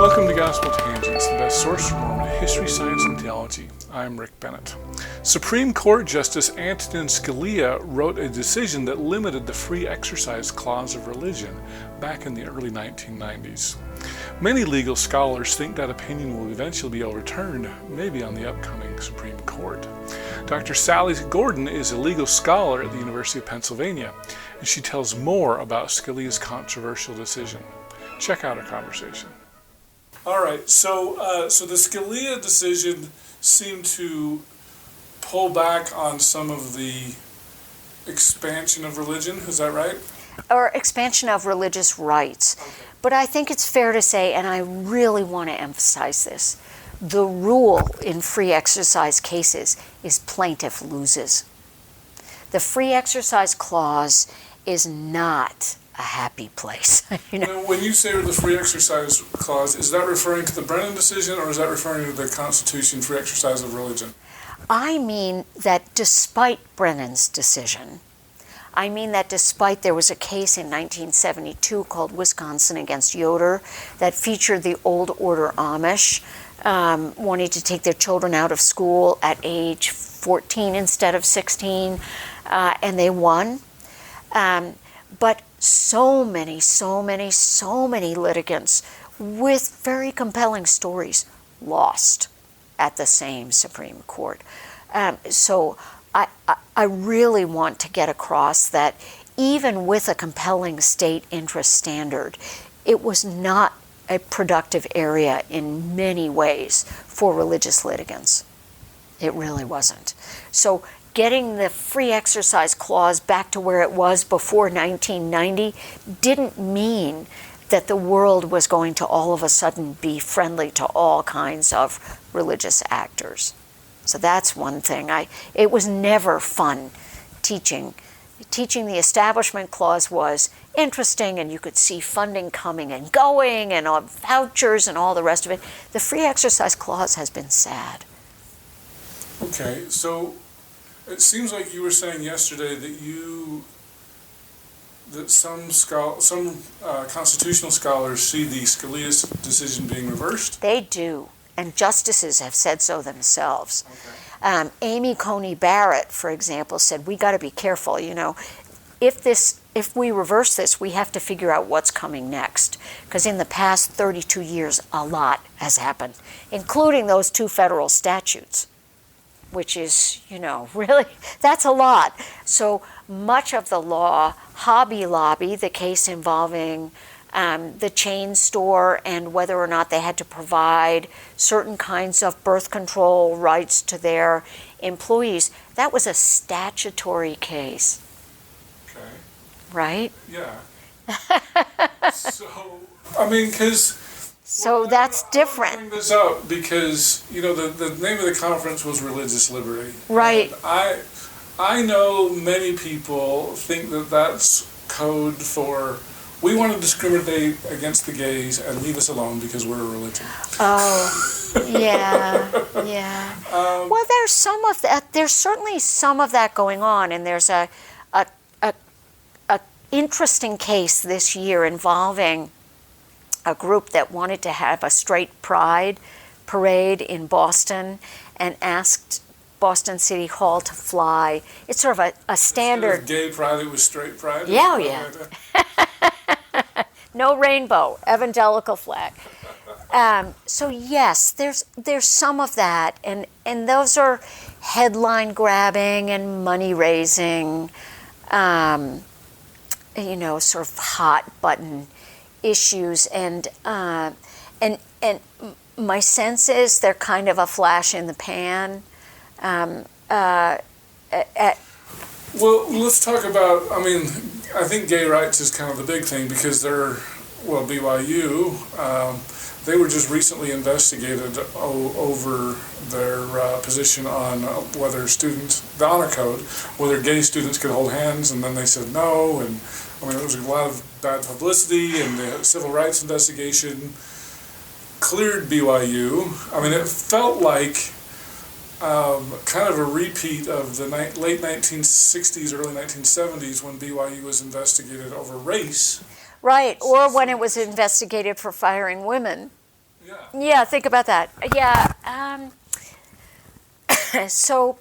Welcome to Gospel Tangents, the best source for Mormon history, science, and theology. I'm Rick Bennett. Supreme Court Justice Antonin Scalia wrote a decision that limited the free exercise clause of religion back in the early 1990s. Many legal scholars think that opinion will eventually be overturned, maybe on the upcoming Supreme Court. Dr. Sally Gordon is a legal scholar at the University of Pennsylvania, and she tells more about Scalia's controversial decision. Check out our conversation. All right, so the Scalia decision seemed to pull back on some of the expansion of religion, is that right? Or expansion of religious rights. Okay. But I think it's fair to say, and I really want to emphasize this, the rule in free exercise cases is plaintiff loses. The free exercise clause is not a happy place. Now, when you say the free exercise clause, is that referring to the Brennan decision, or is that referring to the Constitution, free exercise of religion? I mean that despite Brennan's decision, there was a case in 1972 called Wisconsin against Yoder that featured the Old Order Amish wanting to take their children out of school at age 14 instead of 16, and they won. But so many litigants with very compelling stories lost at the same Supreme Court. So I really want to get across that even with a compelling state interest standard, it was not a productive area in many ways for religious litigants. It really wasn't. So getting the free exercise clause back to where it was before 1990 didn't mean that the world was going to all of a sudden be friendly to all kinds of religious actors. So that's one thing. It was never fun teaching. Teaching the Establishment Clause was interesting, and you could see funding coming and going, and vouchers and all the rest of it. The Free Exercise Clause has been sad. Okay, so it seems like you were saying yesterday that some constitutional scholars see the Scalia's decision being reversed. They do, and justices have said so themselves. Okay. Amy Coney Barrett, for example, said we got to be careful. If we reverse this, we have to figure out what's coming next, because in the past 32 years, a lot has happened, including those two federal statutes, which is, really, that's a lot. So much of the law, Hobby Lobby, the case involving the chain store and whether or not they had to provide certain kinds of birth control rights to their employees, that was a statutory case. Okay. Right? Yeah. So, that's different. I bring this up because, the name of the conference was Religious Liberty. Right. And I know many people think that that's code for, we want to discriminate against the gays and leave us alone because we're a religion. Oh, yeah. Well, there's some of that. There's certainly some of that going on, and there's a interesting case this year involving a group that wanted to have a straight pride parade in Boston and asked Boston City Hall to fly. It's sort of a standard. Instead of gay pride, it was straight pride? Yeah. No rainbow, evangelical flag. So yes, there's some of that, and those are headline grabbing and money raising, sort of hot button issues, and my sense is they're kind of a flash in the pan. Well, let's talk about, I think gay rights is kind of the big thing because BYU, they were just recently investigated over their position on whether the honor code, whether gay students could hold hands, and then they said no, and there was a lot of bad publicity, and the civil rights investigation cleared BYU. It felt like kind of a repeat of the late 1960s, early 1970s when BYU was investigated over race. Right, or when it was investigated for firing women. Yeah, think about that. Yeah. So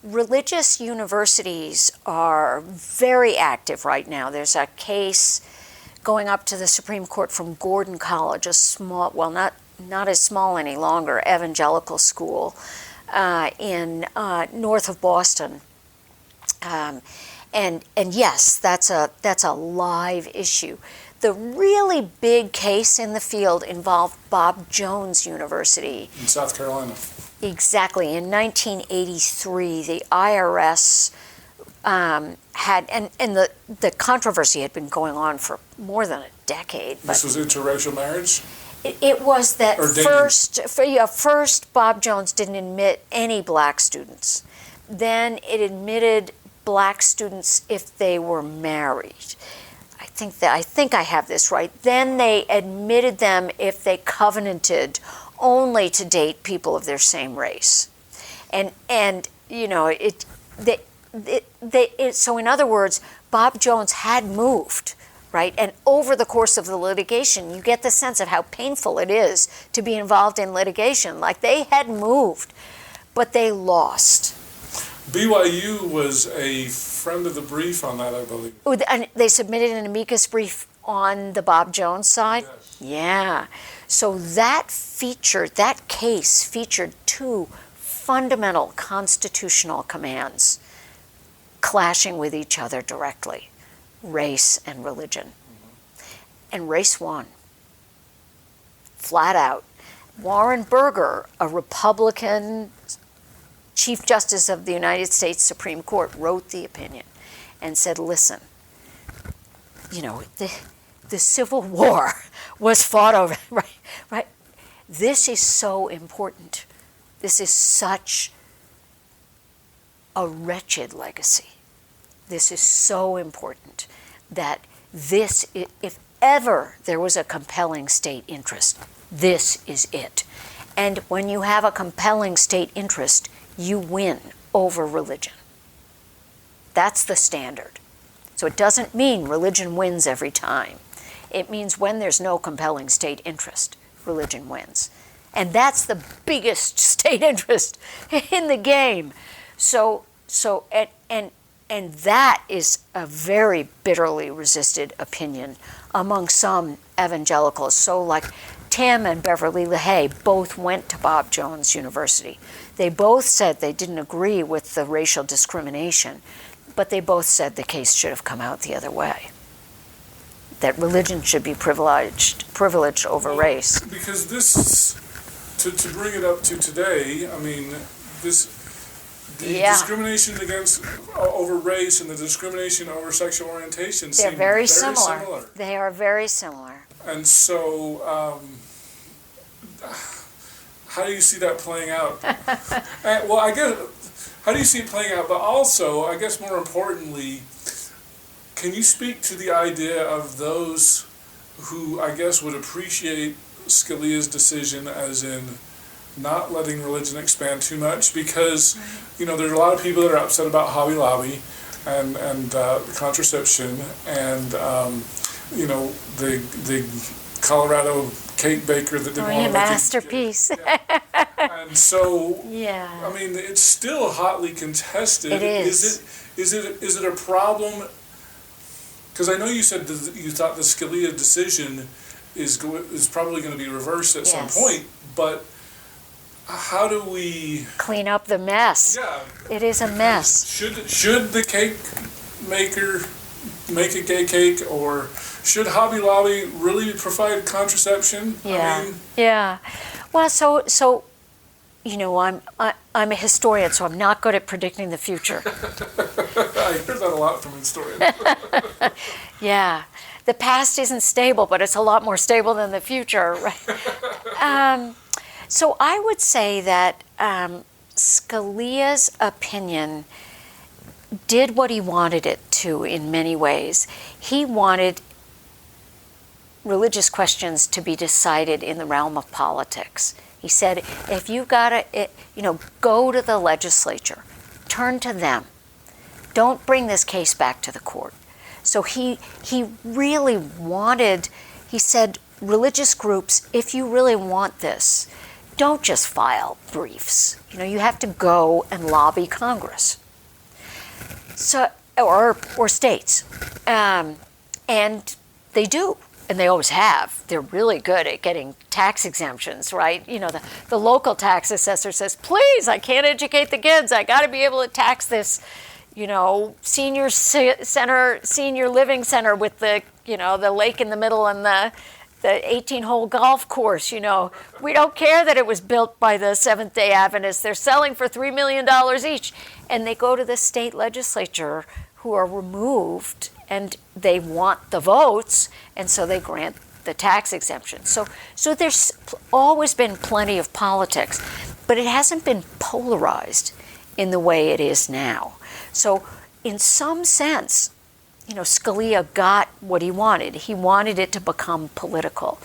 religious universities are very active right now. There's a case going up to the Supreme Court from Gordon College, a small, well, not as small any longer, evangelical school in north of Boston. And yes, that's a live issue. The really big case in the field involved Bob Jones University. In South Carolina. Exactly. In 1983, the IRS had, and the controversy had been going on for more than a decade. This was interracial marriage? It was that Or first Bob Jones didn't admit any black students. Then it admitted black students if they were married. I think I have this right. Then they admitted them if they covenanted only to date people of their same race. And you know, so in other words, Bob Jones had moved, right? And over the course of the litigation, you get the sense of how painful it is to be involved in litigation. Like, they had moved, but they lost. BYU was a friend of the brief on that, I believe. And they submitted an amicus brief on the Bob Jones side? Yes. Yeah. So that case featured two fundamental constitutional commands clashing with each other directly: race and religion. Mm-hmm. And race won. Flat out. Warren Burger, a Republican Chief Justice of the United States Supreme Court, wrote the opinion and said, listen, you know, the Civil War was fought over, right? This is so important. This is such a wretched legacy. This is so important that this, if ever there was a compelling state interest, this is it. And when you have a compelling state interest, you win over religion. That's the standard. So it doesn't mean religion wins every time. It means when there's no compelling state interest, religion wins. And that's the biggest state interest in the game. And that is a very bitterly resisted opinion among some evangelicals. So like Tim and Beverly LaHaye both went to Bob Jones University. They both said they didn't agree with the racial discrimination, but they both said the case should have come out the other way, that religion should be privileged over race. Because this, to bring it up to today, I mean, the discrimination over race and the discrimination over sexual orientation seem very similar. They are very similar. And so, how do you see that playing out? Well, I guess, how do you see it playing out? But also, I guess more importantly, can you speak to the idea of those who, I guess, would appreciate Scalia's decision as in not letting religion expand too much? Because, you know, there's a lot of people that are upset about Hobby Lobby and contraception and, you know, the Colorado cake baker that didn't want to masterpiece. And so, yeah. I mean, it's still hotly contested. It is. Is it a problem? Because I know you said that you thought the Scalia decision is probably going to be reversed at some point, but how do we clean up the mess? Yeah, it is a mess. Should the cake maker make a gay cake, or should Hobby Lobby really provide contraception? Yeah, I mean, yeah. Well, so you know, I'm a historian, so I'm not good at predicting the future. I hear that a lot from historians. Yeah, the past isn't stable, but it's a lot more stable than the future, right? So I would say that Scalia's opinion did what he wanted it to in many ways. He wanted religious questions to be decided in the realm of politics. He said, if you've got to, go to the legislature, turn to them. Don't bring this case back to the court. So he really wanted, he said, religious groups, if you really want this, don't just file briefs. You have to go and lobby Congress, or states, and they do, and they always have. They're really good at getting tax exemptions, right? The local tax assessor says, please, I can't educate the kids. I got to be able to tax this, senior living center with the lake in the middle and the 18-hole golf course. We don't care that it was built by the Seventh-day Adventists. They're selling for $3 million each. And they go to the state legislature, who are removed, and they want the votes, and so they grant the tax exemption. So there's always been plenty of politics, but it hasn't been polarized in the way it is now. So in some sense, Scalia got what he wanted. He wanted it to become political.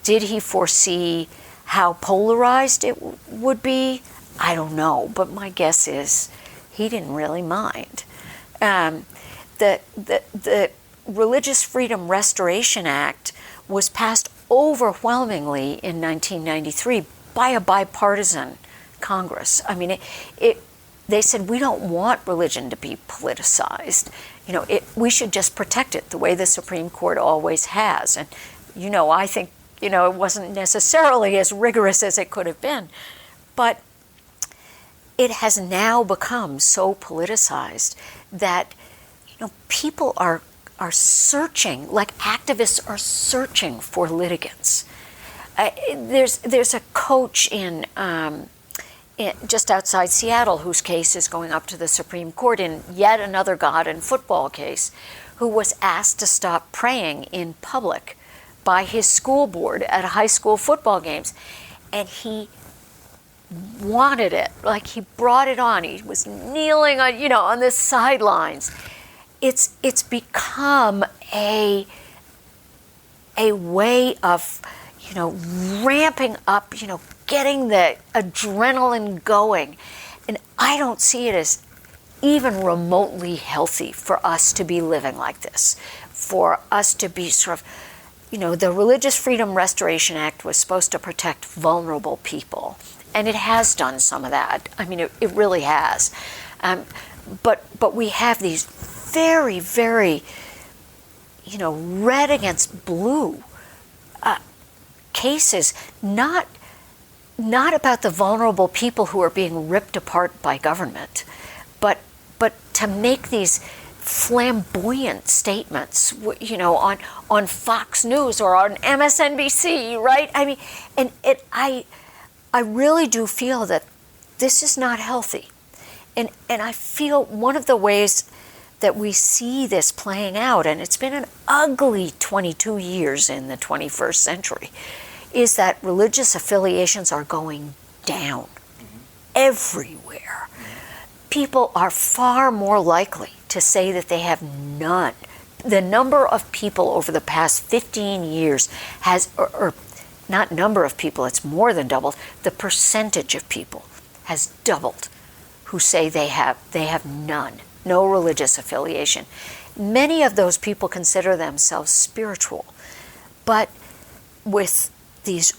Did he foresee how polarized it would be? I don't know, but my guess is he didn't really mind. The Religious Freedom Restoration Act was passed overwhelmingly in 1993 by a bipartisan Congress. I mean, they said, we don't want religion to be politicized. We should just protect it the way the Supreme Court always has. And, I think, it wasn't necessarily as rigorous as it could have been. But it has now become so politicized that, people are searching, like activists are searching for litigants. There's a coach in just outside Seattle, whose case is going up to the Supreme Court in yet another God and football case, who was asked to stop praying in public by his school board at high school football games. And he wanted it, like he brought it on. He was kneeling on the sidelines. It's become a way of, ramping up, getting the adrenaline going. And I don't see it as even remotely healthy for us to be living like this, for us to be sort of, the Religious Freedom Restoration Act was supposed to protect vulnerable people. And it has done some of that. I mean, it really has. But we have these very, very, red against blue cases, not about the vulnerable people who are being ripped apart by government, but to make these flamboyant statements, on Fox News or on MSNBC, right? I mean, and I really do feel that this is not healthy. And I feel one of the ways that we see this playing out, and it's been an ugly 22 years in the 21st century, is that religious affiliations are going down everywhere. People are far more likely to say that they have none. The number of people over the past 15 years has, or not number of people, it's more than doubled. The percentage of people has doubled who say they have none, no religious affiliation. Many of those people consider themselves spiritual, but with these,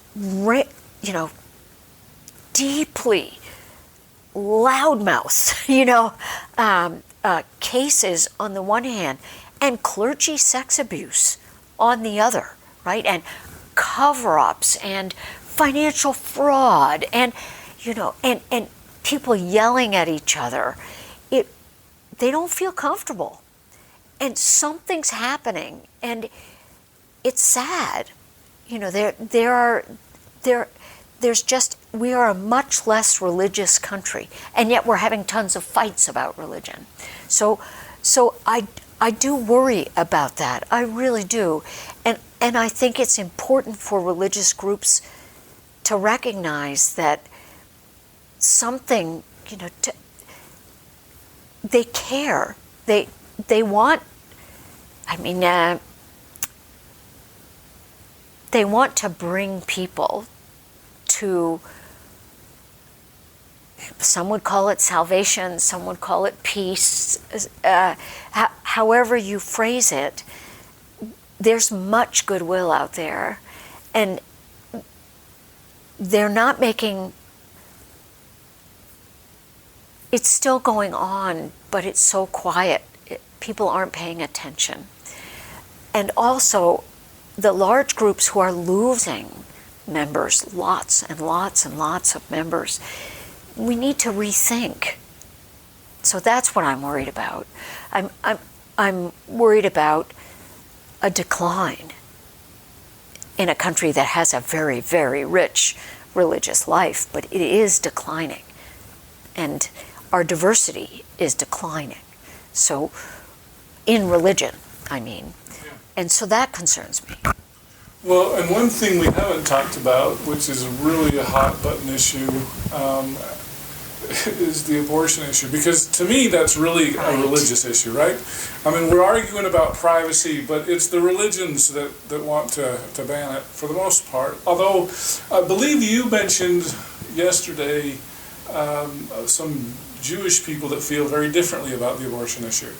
deeply loudmouth, cases on the one hand, and clergy sex abuse on the other, right? And cover-ups and financial fraud and, and people yelling at each other. They don't feel comfortable. And something's happening, and it's sad. We are a much less religious country, and yet we're having tons of fights about religion. So I do worry about that. I really do. And I think it's important for religious groups to recognize that something, they care. They want, they want to bring people to, some would call it salvation, some would call it peace, however you phrase it. There's much goodwill out there, And they're not making, it's still going on, but it's so quiet. People aren't paying attention. And also, the large groups who are losing members, lots and lots and lots of members, we need to rethink. So that's what I'm worried about. I'm worried about a decline in a country that has a very, very rich religious life, but it is declining. And our diversity is declining. So, in religion, I mean. And so that concerns me. Well, and one thing we haven't talked about, which is really a hot button issue, is the abortion issue. Because to me, that's really a religious issue, right? I mean, we're arguing about privacy, but it's the religions that want to ban it for the most part. Although, I believe you mentioned yesterday some Jewish people that feel very differently about the abortion issue.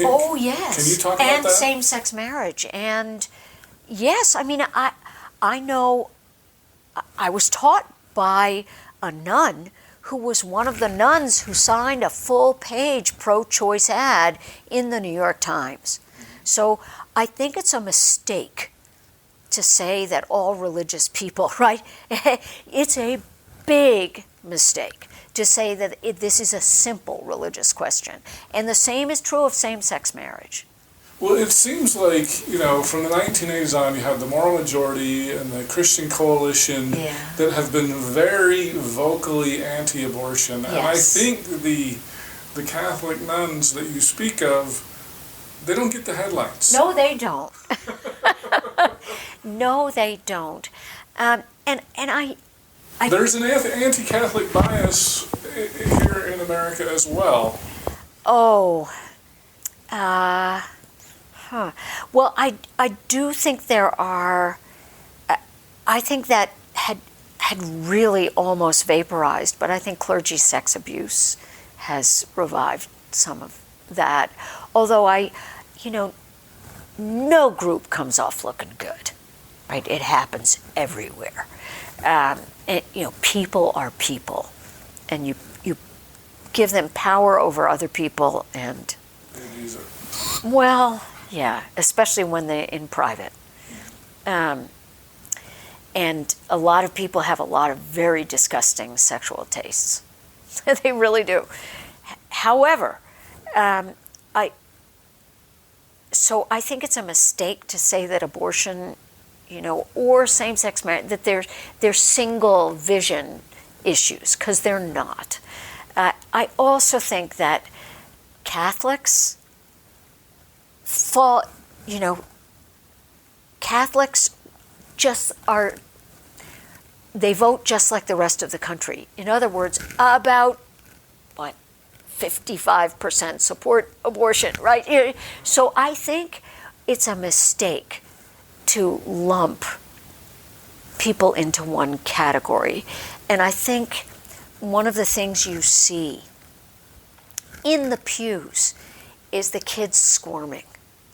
Oh, yes. Can you talk about that? And same-sex marriage. And yes, I mean, I know, I was taught by a nun who was one of the nuns who signed a full-page pro-choice ad in the New York Times. So I think it's a mistake to say that all religious people, right? It's a big mistake to say that this is a simple religious question. And the same is true of same-sex marriage. Well, it seems like, from the 1980s on, you have the Moral Majority and the Christian Coalition that have been very vocally anti-abortion. Yes. And I think the Catholic nuns that you speak of, they don't get the headlines. No, they don't. No, they don't. And I there's an anti-Catholic bias here in America as well. Oh, well, I do think there are. I think that had really almost vaporized, but I think clergy sex abuse has revived some of that. Although no group comes off looking good, right? It happens everywhere. People are people, and you give them power over other people, and well, yeah, especially when they're in private. And a lot of people have a lot of very disgusting sexual tastes. They really do. However, I think it's a mistake to say that abortion, or same-sex marriage, that they're single vision issues, because they're not. I also think that Catholics Catholics just are, they vote just like the rest of the country. In other words, about 55% support abortion, right? So I think it's a mistake to lump people into one category. And I think one of the things you see in the pews is the kids squirming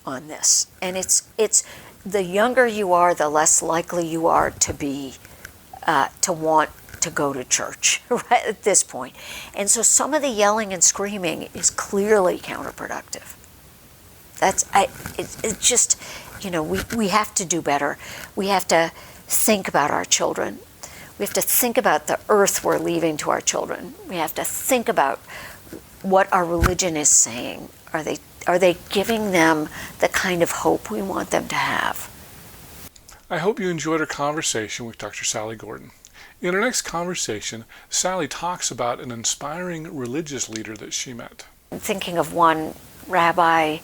on this. And it's the younger you are, the less likely you are to be, to want to go to church right at this point. And so some of the yelling and screaming is clearly counterproductive. It's just, we have to do better. We have to think about our children. We have to think about the earth we're leaving to our children. We have to think about what our religion is saying. Are they giving them the kind of hope we want them to have? I hope you enjoyed our conversation with Dr. Sally Gordon. In our next conversation, Sally talks about an inspiring religious leader that she met. I'm thinking of one rabbi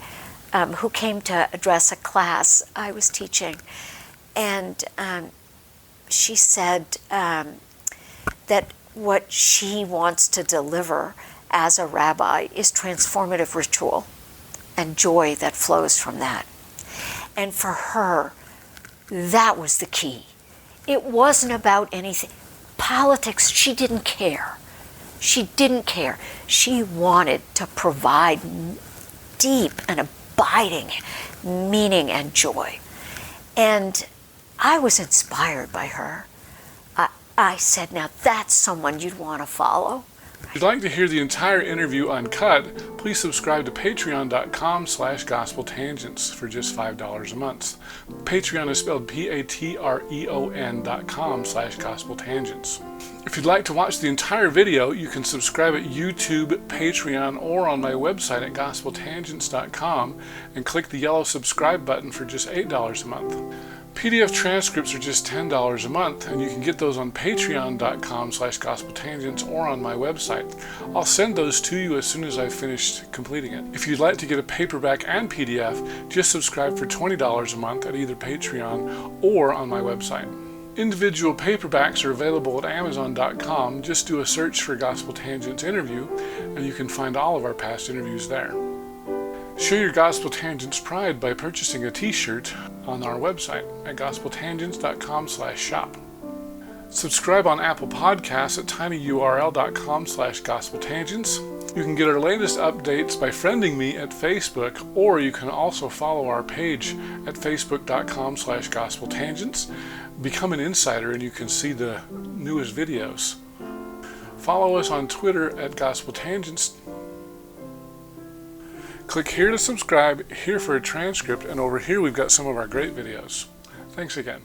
who came to address a class I was teaching, and she said that what she wants to deliver as a rabbi is transformative ritual and joy that flows from that. And for her, that was the key. It wasn't about anything. Politics, she didn't care. She didn't care. She wanted to provide deep and abiding meaning and joy. And I was inspired by her. I said, now that's someone you'd want to follow. If you'd like to hear the entire interview uncut, please subscribe to patreon.com/gospeltangents for just $5 a month. Patreon is spelled patreon.com/gospeltangents. If you'd like to watch the entire video, you can subscribe at YouTube, Patreon, or on my website at gospeltangents.com and click the yellow subscribe button for just $8 a month. PDF transcripts are just $10 a month, and you can get those on patreon.com/gospeltangents or on my website. I'll send those to you as soon as I've finished completing it. If you'd like to get a paperback and PDF, just subscribe for $20 a month at either Patreon or on my website. Individual paperbacks are available at Amazon.com. Just do a search for Gospel Tangents Interview, and you can find all of our past interviews there. Show your Gospel Tangents pride by purchasing a t-shirt on our website at gospeltangents.com/shop. Subscribe on Apple Podcasts at tinyurl.com/gospeltangents. You can get our latest updates by friending me at Facebook, or you can also follow our page at facebook.com/gospeltangents. Become an insider and you can see the newest videos. Follow us on Twitter at Gospel Tangents. Click here to subscribe, here for a transcript, and over here we've got some of our great videos. Thanks again.